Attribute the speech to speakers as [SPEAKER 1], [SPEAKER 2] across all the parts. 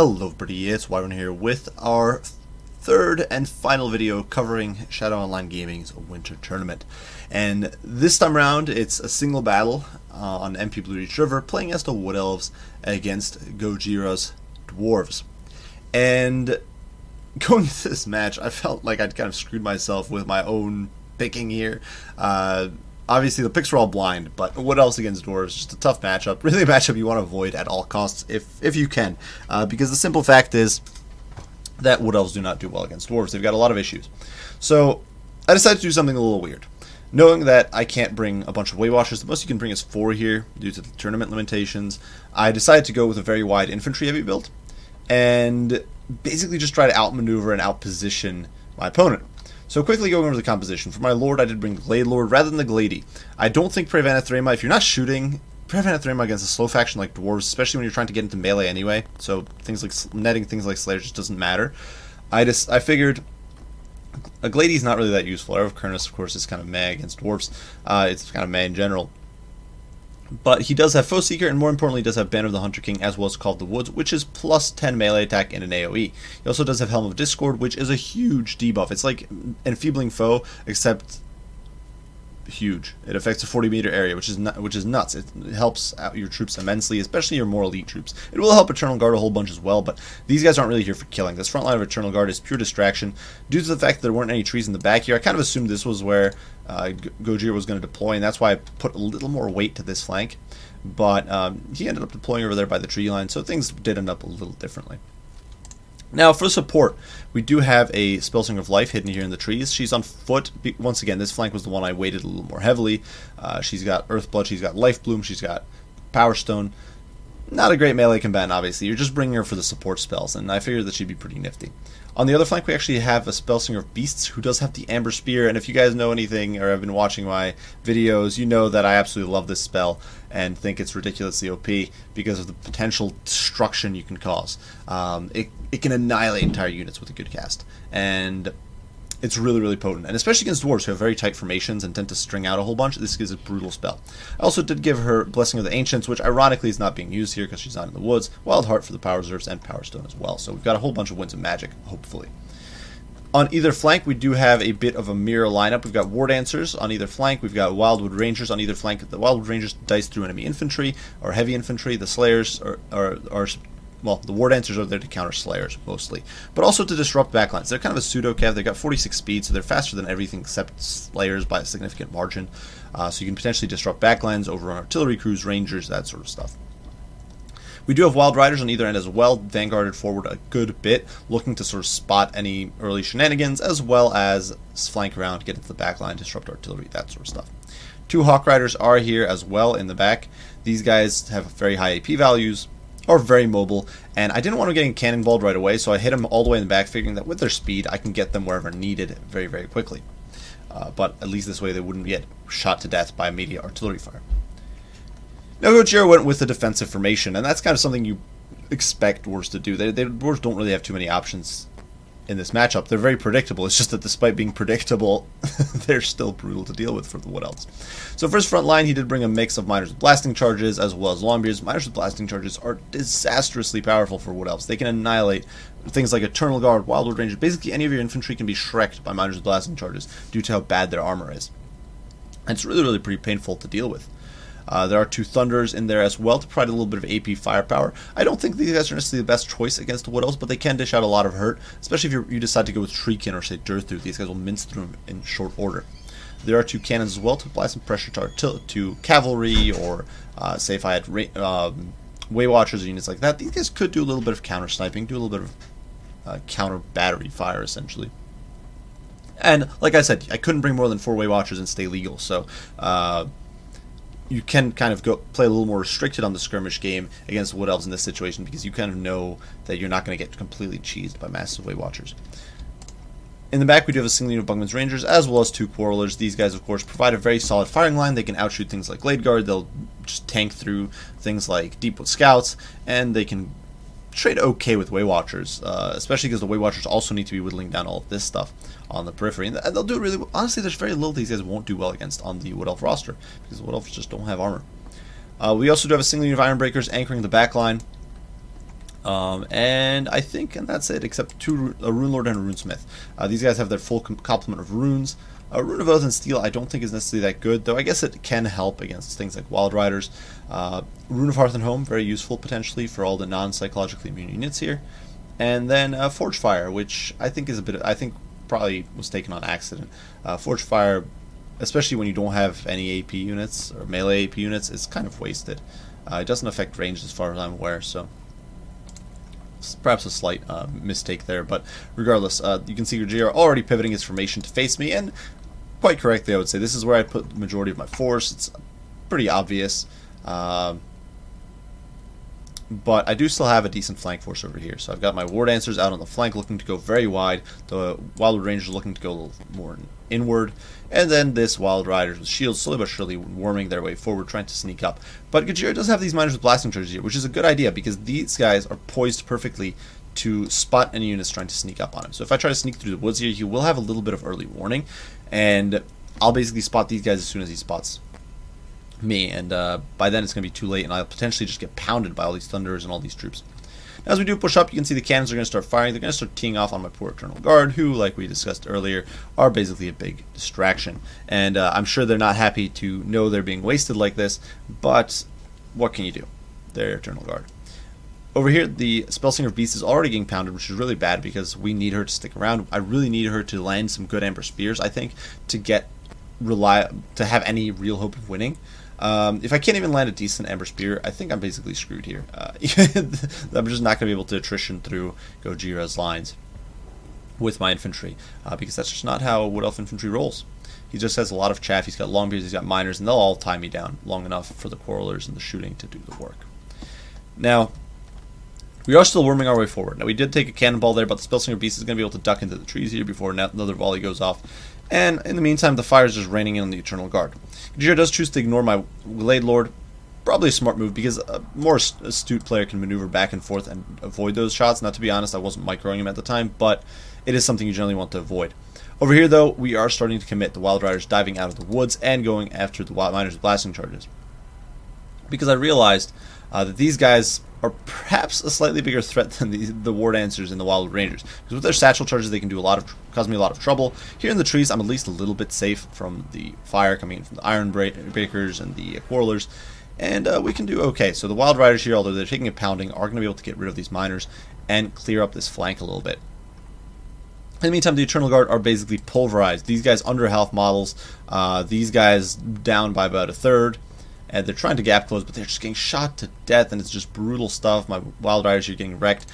[SPEAKER 1] Hello everybody, it's Wyron here with our third and final video covering ShadowOnlineGaming's Winter Tournament. And this time around, it's a single battle on MP Blue Ridge River, playing as the Wood Elves against Gojira's Dwarves. And going into this match, I felt like I'd kind of screwed myself with my own picking here. Obviously, the picks were all blind, but Wood Elves against Dwarves, just a tough matchup. Really a matchup you want to avoid at all costs, if you can. Because the simple fact is that Wood Elves do not do well against Dwarves. They've got a lot of issues. So, I decided to do something a little weird. Knowing that I can't bring a bunch of Way Watchers, the most you can bring is 4 here, due to the tournament limitations, I decided to go with a very wide infantry-heavy build, and basically just try to outmaneuver and outposition my opponent. So quickly going over the composition. For my Lord, I did bring Glade Lord rather than the Glady. I don't think Prevanathrema, if you're not shooting, Prevanathrema against a slow faction like Dwarves, especially when you're trying to get into melee anyway, so things like netting things like Slayers just doesn't matter. I figured a Glady's not really that useful. Arrow of Kernus, of course, is kind of meh against Dwarves. It's kind of meh in general. But he does have Foe Seeker, and more importantly, he does have Banner of the Hunter King, as well as Call of the Woods, which is plus 10 melee attack in an AoE. He also does have Helm of Discord, which is a huge debuff. It's like Enfeebling Foe, except huge. It affects a 40-meter area, which is nuts. It helps out your troops immensely, especially your more elite troops. It will help Eternal Guard a whole bunch as well, but these guys aren't really here for killing. This front line of Eternal Guard is pure distraction. Due to the fact that there weren't any trees in the back here, I kind of assumed this was where Gojira was going to deploy, and that's why I put a little more weight to this flank. But he ended up deploying over there by the tree line, so things did end up a little differently. Now, for support, we do have a Spellsinger of Life hidden here in the trees. She's on foot. Once again, this flank was the one I weighted a little more heavily. She's got Earthblood, she's got Life Bloom, she's got Power Stone. Not a great melee combatant, obviously. You're just bringing her for the support spells, and I figured that she'd be pretty nifty. On the other flank, we actually have a Spellsinger of Beasts who does have the Amber Spear, and if you guys know anything or have been watching my videos, you know that I absolutely love this spell and think it's ridiculously OP because of the potential destruction you can cause. It can annihilate entire units with a good cast, and it's really, really potent. And especially against Dwarves who have very tight formations and tend to string out a whole bunch, this is a brutal spell. I also did give her Blessing of the Ancients, which ironically is not being used here because she's not in the woods, Wild Heart for the Power Reserves, and Power Stone as well. So we've got a whole bunch of Winds of Magic, hopefully. On either flank, we do have a bit of a mirror lineup. We've got War Dancers on either flank. We've got Wildwood Rangers on either flank. The Wildwood Rangers dice through enemy infantry or heavy infantry. The Slayers well, the War Dancers are there to counter Slayers, mostly. But also to disrupt backlines. They're kind of a pseudo-cav. They've got 46 speed, so they're faster than everything except Slayers by a significant margin. So you can potentially disrupt backlines, overrun artillery crews, Rangers, that sort of stuff. We do have Wild Riders on either end as well, vanguarded forward a good bit, looking to sort of spot any early shenanigans, as well as flank around, get into the backline, disrupt artillery, that sort of stuff. 2 Hawk Riders are here as well in the back. These guys have very high AP values, are very mobile, and I didn't want to get cannonballed right away, so I hit them all the way in the back, figuring that with their speed, I can get them wherever needed very, very quickly. But at least this way they wouldn't get shot to death by immediate artillery fire. Now Gojira went with the defensive formation, and that's kind of something you expect Dwarves to do. Dwarves don't really have too many options in this matchup. They're very predictable. It's just that despite being predictable, they're still brutal to deal with for the Wood Elves. So for his front line, he did bring a mix of Miners with Blasting Charges as well as Longbeards. Miners with Blasting Charges are disastrously powerful for Wood Elves. They can annihilate things like Eternal Guard, Wildwood Rangers. Basically, any of your infantry can be shreked by Miners with Blasting Charges due to how bad their armor is. And it's really, really pretty painful to deal with. There are 2 Thunders in there as well to provide a little bit of AP firepower. I don't think these guys are necessarily the best choice against the Wood Elves, but they can dish out a lot of hurt, especially if you decide to go with Shriekin or say Durthu. These guys will mince through them in short order. There are 2 cannons as well to apply some pressure to cavalry, or say if I had Way Watchers or units like that. These guys could do a little bit of counter sniping, do a little bit of counter battery fire essentially. And like I said, I couldn't bring more than 4 Way Watchers and stay legal, so you can kind of play a little more restricted on the skirmish game against Wood Elves in this situation, because you kind of know that you're not going to get completely cheesed by massive Way Watchers. In the back, we do have a single unit of Bugman's Rangers, as well as 2 Quarrelers. These guys, of course, provide a very solid firing line. They can outshoot things like Glade Guard. They'll just tank through things like Deepwood Scouts, and they can trade okay with Way Watchers, especially because the Way Watchers also need to be whittling down all of this stuff on the periphery. And they'll do really well. Honestly, there's very little these guys won't do well against on the Wood Elf roster, because the Wood Elves just don't have armor. We also do have a single unit of Iron Breakers anchoring the back line. And I think, and that's it, except a Rune Lord and a Runesmith. These guys have their full complement of runes. Rune of Oath and Steel I don't think is necessarily that good, though I guess it can help against things like Wild Riders. Rune of Hearth and Home, very useful potentially for all the non-psychologically immune units here. And then Forge Fire, which I think is I think probably was taken on accident. Forge Fire, especially when you don't have any AP units or melee AP units, is kind of wasted. It doesn't affect range as far as I'm aware, so perhaps a slight mistake there, but regardless, you can see Gojira already pivoting his formation to face me, and quite correctly I would say. This is where I put the majority of my force. It's pretty obvious, but I do still have a decent flank force over here. So I've got my War Dancers out on the flank looking to go very wide, the Wild Rangers looking to go a little more inward, and then this Wild Riders with shields slowly but surely worming their way forward, trying to sneak up. But Gojira does have these miners with blasting charges here, which is a good idea because these guys are poised perfectly to spot any units trying to sneak up on him. So if I try to sneak through the woods here, he will have a little bit of early warning, and I'll basically spot these guys as soon as he spots me, and by then it's going to be too late, and I'll potentially just get pounded by all these Thunderers and all these troops. As we do push up, you can see the cannons are going to start firing. They're going to start teeing off on my poor Eternal Guard, who, like we discussed earlier, are basically a big distraction. And I'm sure they're not happy to know they're being wasted like this, but what can you do? They're Eternal Guard. Over here, the Spellsinger Beast is already getting pounded, which is really bad because we need her to stick around. I really need her to land some good Amber Spears, I think, to have any real hope of winning. If I can't even land a decent Amber Spear, I think I'm basically screwed here. I'm just not going to be able to attrition through Gojira's lines with my infantry, because that's just not how Wood Elf infantry rolls. He just has a lot of chaff, he's got long beards, he's got miners, and they'll all tie me down long enough for the Quarrelers and the shooting to do the work. Now, we are still worming our way forward. Now, we did take a cannonball there, but the Spellsinger Beast is going to be able to duck into the trees here before another volley goes off. And in the meantime, the fire is just raining in on the Eternal Guard. Gojira does choose to ignore my Blade Lord. Probably a smart move because a more astute player can maneuver back and forth and avoid those shots. Now, to be honest, I wasn't microing him at the time, but it is something you generally want to avoid. Over here, though, we are starting to commit. The Wild Riders diving out of the woods and going after the Wild Miners with blasting charges. Because I realized that these guys are perhaps a slightly bigger threat than the War Dancers and the Wild Rangers. Because with their satchel charges, they can do cause me a lot of trouble. Here in the trees, I'm at least a little bit safe from the fire coming in from the Iron Breakers and the Quarrelers. And we can do okay. So the Wild Riders here, although they're taking a pounding, are going to be able to get rid of these miners and clear up this flank a little bit. In the meantime, the Eternal Guard are basically pulverized. These guys under health models, these guys down by about a third. And they're trying to gap close, but they're just getting shot to death, and it's just brutal stuff. My Wild Riders are getting wrecked.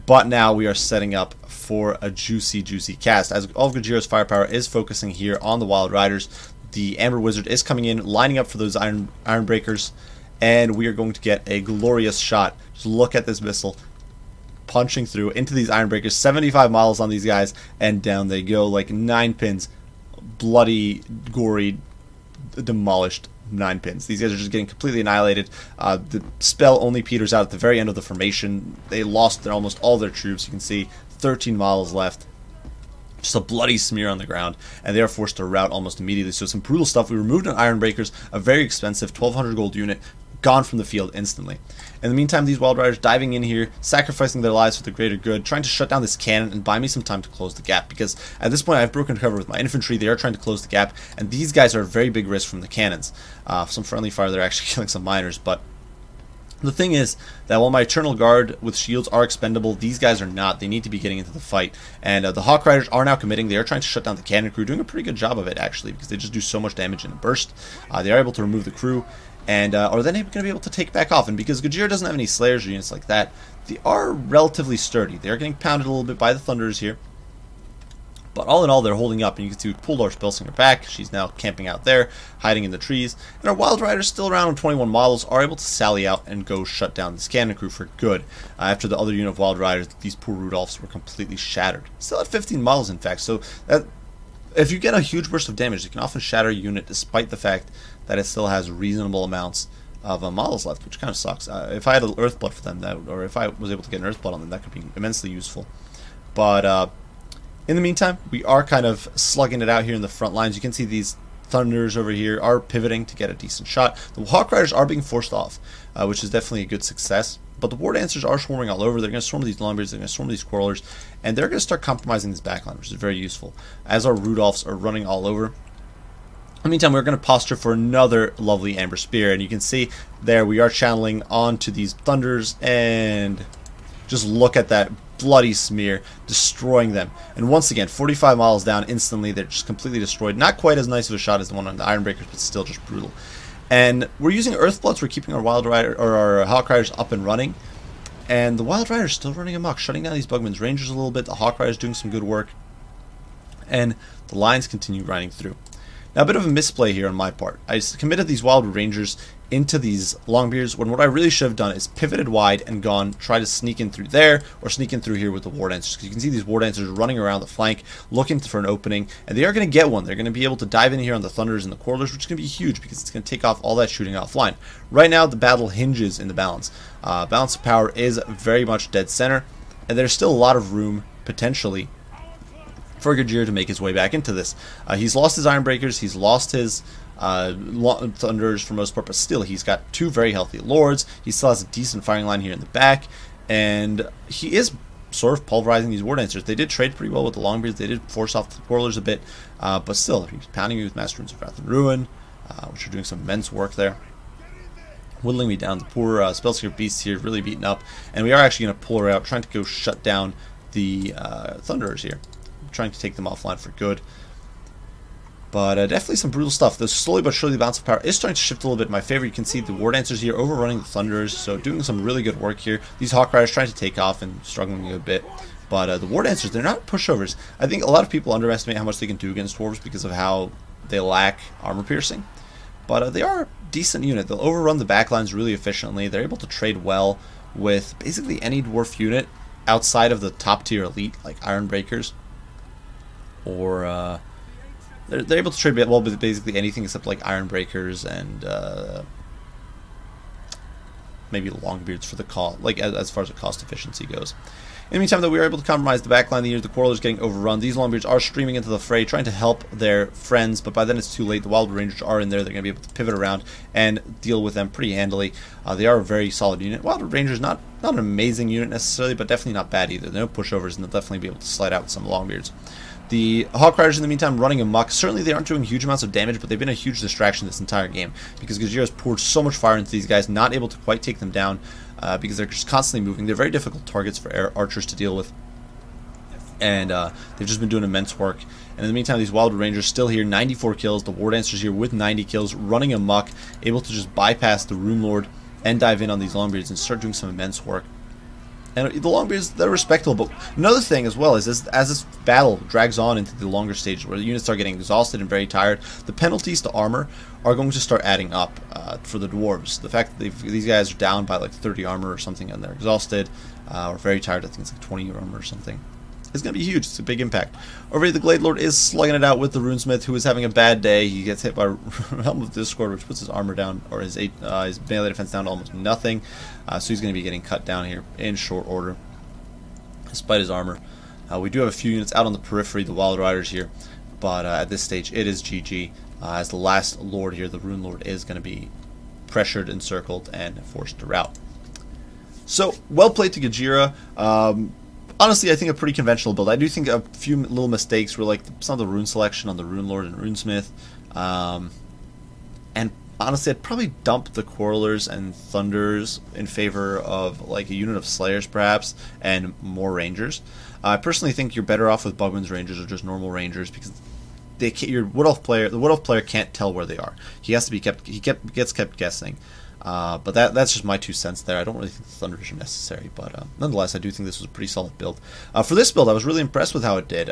[SPEAKER 1] But now we are setting up for a juicy, juicy cast. As all of Gojira's firepower is focusing here on the Wild Riders, the Amber Wizard is coming in, lining up for those Iron Breakers, and we are going to get a glorious shot. Just look at this missile punching through into these Iron Breakers. 75 miles on these guys, and down they go like 9 pins. Bloody, gory, demolished 9 pins. These guys are just getting completely annihilated. The spell only peters out at the very end of the formation. They lost almost all their troops. You can see 13 miles left. Just a bloody smear on the ground, and they are forced to rout almost immediately. So some brutal stuff. We removed an Iron Breakers, a very expensive 1200 gold unit, gone from the field instantly. In the meantime, these Wild Riders diving in here, sacrificing their lives for the greater good, trying to shut down this cannon and buy me some time to close the gap, because at this point I've broken cover with my infantry. They are trying to close the gap, and these guys are a very big risk from the cannons. Some friendly fire, they're actually killing some miners, but the thing is that while my Eternal Guard with shields are expendable, these guys are not. They need to be getting into the fight. And the Hawk Riders are now committing. They are trying to shut down the cannon crew, doing a pretty good job of it, actually, because they just do so much damage in a burst. They are able to remove the crew, and are then going to be able to take back off. And because Gojira doesn't have any Slayers or units like that, they are relatively sturdy. They are getting pounded a little bit by the Thunderers here. But all in all, they're holding up, and you can see we pulled our Spellsinger back. She's now camping out there, hiding in the trees. And our Wild Riders, still around on 21 models, are able to sally out and go shut down this cannon crew for good. After the other unit of Wild Riders, these poor Rudolphs were completely shattered. Still at 15 models, in fact. So if you get a huge burst of damage, it can often shatter a unit, despite the fact that it still has reasonable amounts of models left, which kind of sucks. If I had an Earthblood for them, or if I was able to get an Earthblood on them, that could be immensely useful. But in the meantime, we are kind of slugging it out here in the front lines. You can see these Thunders over here are pivoting to get a decent shot. The Hawk Riders are being forced off, which is definitely a good success. but the War Dancers are swarming all over. They're going to swarm these Longbeards, they're going to swarm these Quarrelers, and they're going to start compromising this backline, which is very useful, as our Rudolphs are running all over. In the meantime, we're going to posture for another lovely Amber Spear, and you can see there we are channeling onto these Thunders, and just look at that bloody smear, destroying them. And once again, 45 miles down instantly, they're just completely destroyed. Not quite as nice of a shot as the one on the Ironbreakers, but still just brutal. And we're using Earthbloods, we're keeping our Wild Rider, or our Hawk Riders up and running. And the Wild Rider's still running amok, shutting down these Bugman's Rangers a little bit. The Hawk Rider's doing some good work. And the Lions continue riding through. Now, a bit of a misplay here on my part. I committed these Wild Rangers into these Longbeards, when what I really should have done is pivoted wide and gone try to sneak in through there, or sneak in through here with the War Dancers. Because you can see these War Dancers running around the flank, looking for an opening, and they are going to get one. They're going to be able to dive in here on the Thunders and the Quarrelers, which is going to be huge, because it's going to take off all that shooting offline. Right now, the battle hinges in the balance. Balance of power is very much dead center, and there's still a lot of room, potentially, for Gojira to make his way back into this. He's lost his Ironbreakers, he's lost his Thunders for most part, but still he's got two very healthy Lords. He still has a decent firing line here in the back, and he is sort of pulverizing these War Dancers. They did trade pretty well with the Longbeards, they did force off the Quarrelers a bit, but still, he's pounding me with Master Runes of Wrath and Ruin, which are doing some immense work there. Whittling me down. The poor Spellseeker Beasts here really beaten up, and we are actually going to pull her out, trying to go shut down the Thunderers here. Trying to take them offline for good. But definitely some brutal stuff. Though slowly but surely the balance of power is starting to shift a little bit in my favor. You can see the War Dancers here overrunning the Thunderers, so doing some really good work here. These Hawk Riders trying to take off and struggling a bit. But the War Dancers, they're not pushovers. I think a lot of people underestimate how much they can do against Dwarves because of how they lack armor piercing. But they are a decent unit. They'll overrun the backlines really efficiently. They're able to trade well with basically any Dwarf unit outside of the top tier elite, like Ironbreakers. Or they're able to trade well with basically anything except like Ironbreakers and maybe Longbeards for the cost, like as far as the cost efficiency goes. In the meantime, though, we are able to compromise the backline. The Quarrelers getting overrun. These Longbeards are streaming into the fray, trying to help their friends, but by then it's too late. The Wild Rangers are in there. They're going to be able to pivot around and deal with them pretty handily. They are a very solid unit. Wild Rangers, not an amazing unit necessarily, but definitely not bad either. No pushovers, and they'll definitely be able to slide out with some Longbeards. The Hawk Riders, in the meantime, running amok. Certainly they aren't doing huge amounts of damage, but they've been a huge distraction this entire game, because Gojira has poured so much fire into these guys, not able to quite take them down, because they're just constantly moving. They're very difficult targets for archers to deal with, and they've just been doing immense work. And in the meantime, these Wild Rangers still here, 94 kills. The War Dancers here with 90 kills, running amok, able to just bypass the Rune Lord and dive in on these Longbeards and start doing some immense work. And the Longbeards, they're respectable, but another thing as well is as this battle drags on into the longer stages where the units are getting exhausted and very tired, the penalties to armor are going to start adding up for the Dwarves. The fact that these guys are down by like 30 armor or something and they're exhausted or very tired, I think it's like 20 armor or something, it's going to be huge. It's a big impact. Over here, the Glade Lord is slugging it out with the Runesmith, who is having a bad day. He gets hit by Helm of Discord, which puts his armor down, or his melee defense down to almost nothing. So he's going to be getting cut down here in short order, despite his armor. We do have a few units out on the periphery, the Wild Riders here, but at this stage, it is GG. As the last Lord here, the Rune Lord, is going to be pressured, encircled, and forced to rout. So, well played to Gojira. Honestly, I think a pretty conventional build. I do think a few little mistakes were like some of the rune selection on the Rune Lord and Runesmith. And honestly, I'd probably dump the Quarrelers and Thunders in favor of like a unit of Slayers perhaps and more Rangers. I personally think you're better off with Bugman's Rangers or just normal Rangers, because the Wood Elf player can't tell where they are. He has to be gets kept guessing. But that's just my 2 cents there. I don't really think the Thunders are necessary, but nonetheless, I do think this was a pretty solid build. For this build, I was really impressed with how it did.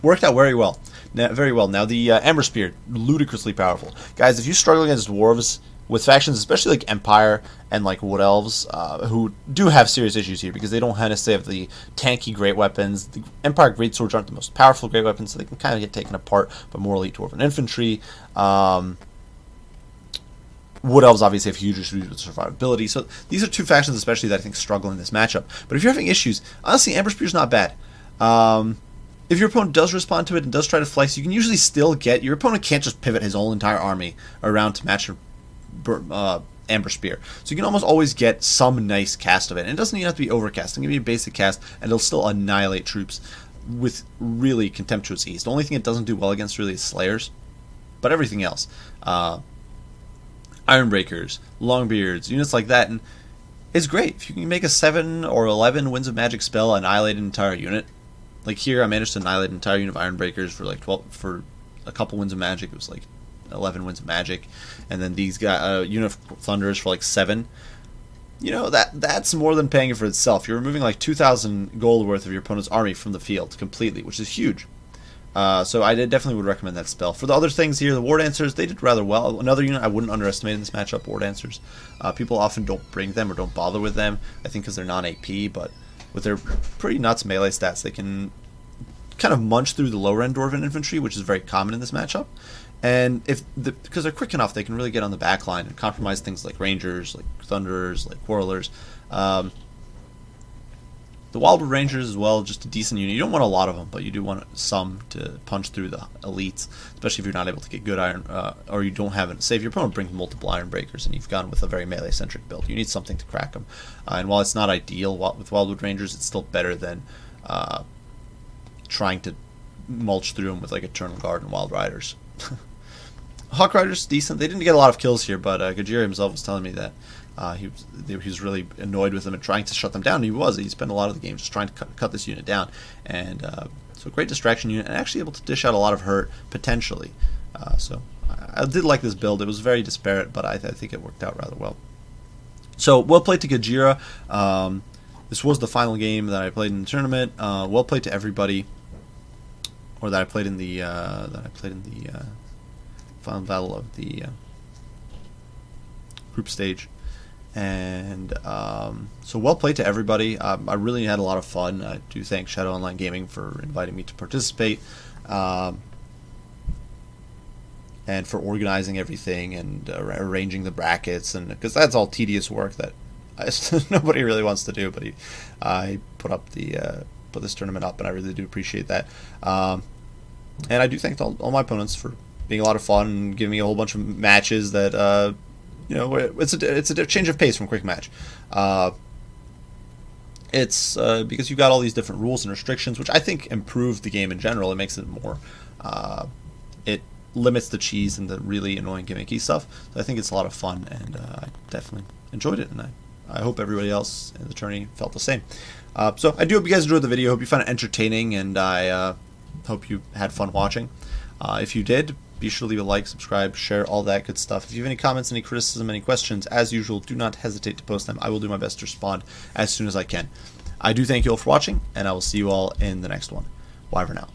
[SPEAKER 1] Worked out very well. Now the Ember Spear, ludicrously powerful, guys. If you struggle against Dwarves with factions, especially like Empire and like Wood Elves, who do have serious issues here because they don't necessarily have the tanky great weapons. The Empire great swords aren't the most powerful great weapons, so they can kind of get taken apart by more elite Dwarven infantry. Wood Elves obviously have huge issues with survivability, so these are 2 factions especially that I think struggle in this matchup. But if you're having issues, honestly, Ember Spear's not bad. If your opponent does respond to it and does try to flex, you can usually still get... Your opponent can't just pivot his whole entire army around to match your Amber Spear. So you can almost always get some nice cast of it. And it doesn't even have to be overcast. It can be a basic cast, and it'll still annihilate troops with really contemptuous ease. The only thing it doesn't do well against really is Slayers, but everything else. Ironbreakers, Longbeards, units like that, and it's great. If you can make a 7 or 11 Winds of Magic spell, annihilate an entire unit. Like here, I managed to annihilate an entire unit of Ironbreakers for like 12, for a couple Winds of Magic. It was like 11 Winds of Magic, and then these guys, unit of Thunders for like 7. You know, that's more than paying for itself. You're removing like 2,000 gold worth of your opponent's army from the field completely, which is huge. So I definitely would recommend that spell. For the other things here, the War Dancers, they did rather well. Another unit I wouldn't underestimate in this matchup, War Dancers. People often don't bring them or don't bother with them, I think because they're non-AP, but with their pretty nuts melee stats, they can kind of munch through the lower-end Dwarven infantry, which is very common in this matchup. And because they're quick enough, they can really get on the back line and compromise things like Rangers, like Thunderers, like Quarrelers. The Wildwood Rangers as well, just a decent unit. You don't want a lot of them, but you do want some to punch through the elites, especially if you're not able to get good iron, or you don't have it. Say if your opponent brings multiple Iron Breakers and you've gone with a very melee-centric build, you need something to crack them. And while it's not ideal with Wildwood Rangers, it's still better than trying to mulch through them with like Eternal Guard and Wild Riders. Hawk Riders, decent. They didn't get a lot of kills here, but Gojira himself was telling me that he was really annoyed with them and trying to shut them down. He spent a lot of the game just trying to cut this unit down, and so great distraction unit, and actually able to dish out a lot of hurt potentially. So I did like this build. It was very disparate, but I think it worked out rather well. So well played to Gojira. This was the final game that I played in the tournament. Well played to everybody, or that I played in the final battle of the group stage. And so well played to everybody. I really had a lot of fun. I do thank ShadowOnlineGaming for inviting me to participate, and for organizing everything and arranging the brackets, and because that's all tedious work that nobody really wants to do. But I put this tournament up, and I really do appreciate that. And I do thank all my opponents for being a lot of fun and giving me a whole bunch of matches that it's a change of pace from quick match. It's because you got all these different rules and restrictions, which I think improve the game in general. It makes it more it limits the cheese and the really annoying gimmicky stuff. So I think it's a lot of fun, and I definitely enjoyed it, and I hope everybody else in the tourney felt the same. So I do hope you guys enjoyed the video. I hope you found it entertaining, and I hope you had fun watching. If you did, be sure to leave a like, subscribe, share, all that good stuff. If you have any comments, any criticism, any questions, as usual, do not hesitate to post them. I will do my best to respond as soon as I can. I do thank you all for watching, and I will see you all in the next one. Bye for now.